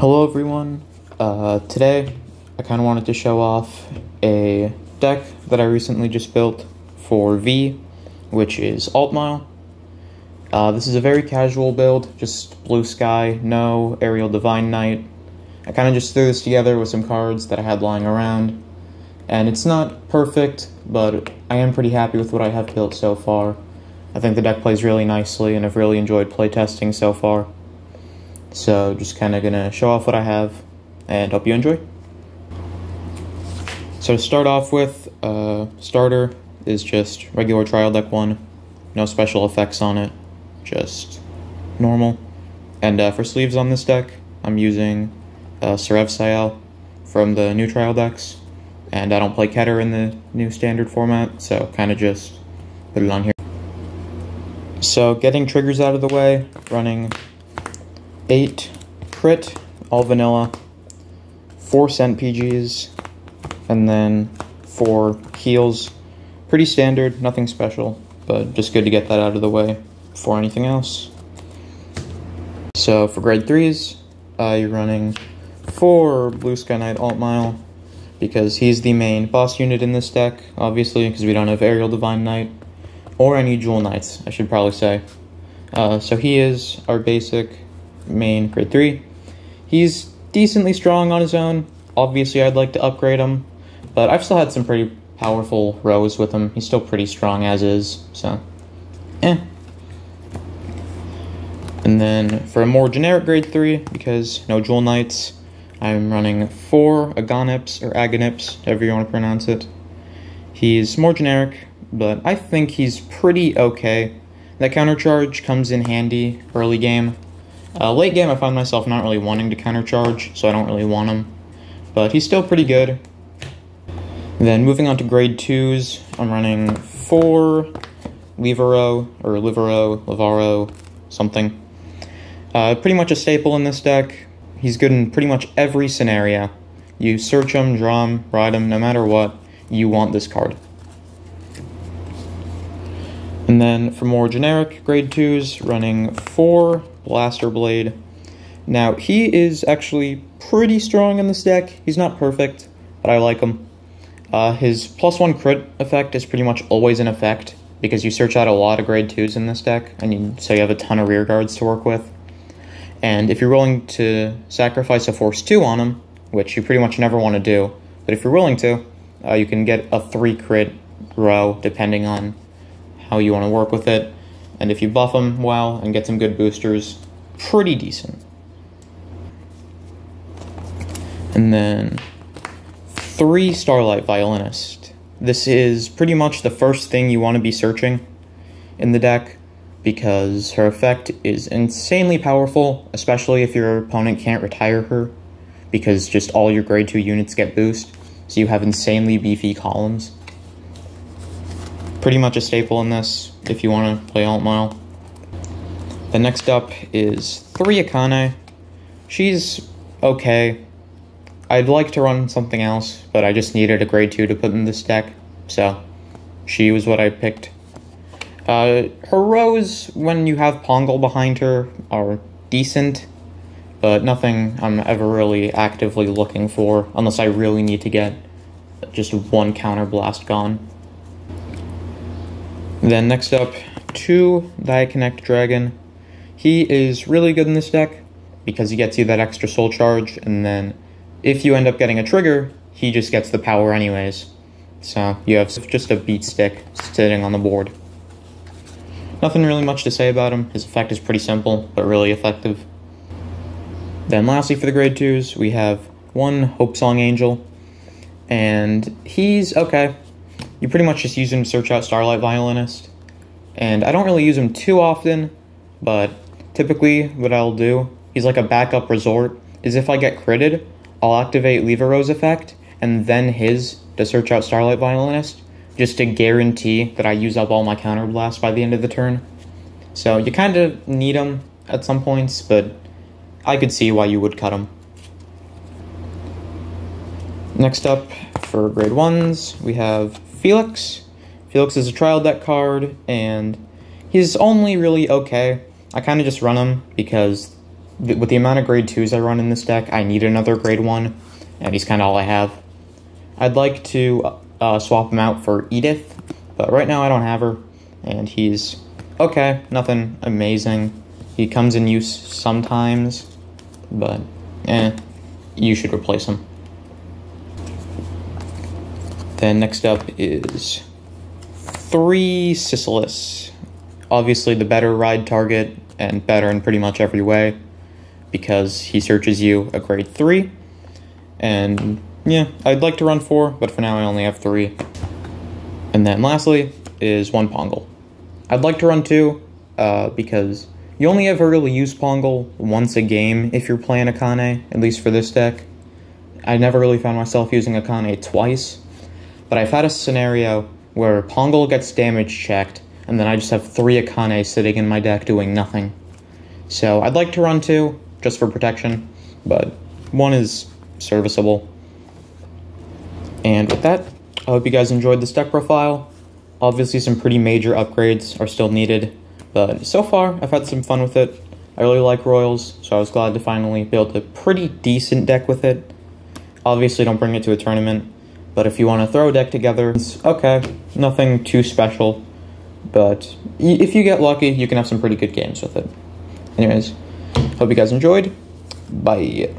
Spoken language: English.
Hello everyone, today I kind of wanted to show off a deck that I recently just built for V, which is Altmile. This is a very casual build, just blue sky, no aerial divine knight. I kind of just threw this together with some cards that I had lying around, and it's not perfect, but I am pretty happy with what I have built so far. I think the deck plays really nicely, and I've really enjoyed playtesting so far. So, just kind of gonna show off what I have, and hope you enjoy. So to start off with, starter is just regular trial deck 1, no special effects on it, just normal. And for sleeves on this deck, I'm using Sayal from the new trial decks, and I don't play Keter in the new standard format, so kind of just put it on here. So getting triggers out of the way, running 8 crit, all vanilla, 4 cent PGs, and then 4 heals. Pretty standard, nothing special, but just good to get that out of the way before anything else. So for grade 3s, you're running 4 Blue Sky Knight Altmile, because he's the main boss unit in this deck, obviously, because we don't have Aerial Divine Knight, or any Jewel Knights, I should probably say. So he is our basic main grade 3. He's decently strong on his own. Obviously I'd like to upgrade him, but I've still had some pretty powerful rows with him. He's still pretty strong as is, so And then for a more generic grade 3, because no Jewel Knights, I'm running 4 Agonips, or Agonips, however you want to pronounce it. He's more generic, but I think he's pretty okay. That counter charge comes in handy early game. Late game, I find myself not really wanting to countercharge, so I don't really want him. But he's still pretty good. Then moving on to grade 2s, I'm running 4 Livaro, something. Pretty much a staple in this deck. He's good in pretty much every scenario. You search him, draw him, ride him, no matter what, you want this card. And then for more generic grade 2s, running 4 Blaster Blade. Now, he is actually pretty strong in this deck. He's not perfect, but I like him. His +1 crit effect is pretty much always in effect, because you search out a lot of grade 2s in this deck, and so you have a ton of rear guards to work with. And if you're willing to sacrifice a Force 2 on him, which you pretty much never want to do, but if you're willing to, you can get a 3 crit row, depending on how you want to work with it. And if you buff him well and get some good boosters, pretty decent. And then 3 Starlight Violinist. This is pretty much the first thing you want to be searching in the deck, because her effect is insanely powerful, especially if your opponent can't retire her, because just all your grade 2 units get boost, so you have insanely beefy columns. Pretty much a staple in this, if you want to play Altmile. The next up is 3 Akane. She's okay. I'd like to run something else, but I just needed a grade 2 to put in this deck, so she was what I picked. Her rows, when you have Pongal behind her, are decent, but nothing I'm ever really actively looking for, unless I really need to get just 1 counter blast gone. Then next up, 2 Diaconnect Dragon. He is really good in this deck, because he gets you that extra soul charge, and then if you end up getting a trigger, he just gets the power anyways. So you have just a beat stick sitting on the board. Nothing really much to say about him. His effect is pretty simple, but really effective. Then lastly for the grade 2s, we have 1 Hope Song Angel, and he's okay. You pretty much just use him to search out Starlight Violinist, and I don't really use him too often, but typically what I'll do, he's like a backup resort, is if I get critted, I'll activate Livaro's effect, and then his to search out Starlight Violinist, just to guarantee that I use up all my counterblast by the end of the turn. So you kind of need him at some points, but I could see why you would cut him. Next up, for grade 1s, we have Felix. Felix is a trial deck card, and he's only really okay. I kind of just run him because with the amount of grade 2s I run in this deck, I need another grade 1, and he's kind of all I have. I'd like to swap him out for Edith, but right now I don't have her, and he's okay, nothing amazing. He comes in use sometimes, but you should replace him. Then next up is 3 Sisylis. Obviously the better ride target, and better in pretty much every way, because he searches you a grade 3, and yeah, I'd like to run 4, but for now I only have 3. And then lastly is 1 Pongal. I'd like to run 2, because you only ever really use Pongal once a game if you're playing Akane, at least for this deck. I never really found myself using Akane twice, but I've had a scenario where Pongal gets damage checked, and then I just have 3 Akane sitting in my deck doing nothing. So I'd like to run 2, just for protection, but 1 is serviceable. And with that, I hope you guys enjoyed this deck profile. Obviously some pretty major upgrades are still needed, but so far I've had some fun with it. I really like Royals, so I was glad to finally build a pretty decent deck with it. Obviously don't bring it to a tournament, but if you want to throw a deck together, it's okay, nothing too special. But if you get lucky, you can have some pretty good games with it. Anyways, hope you guys enjoyed. Bye.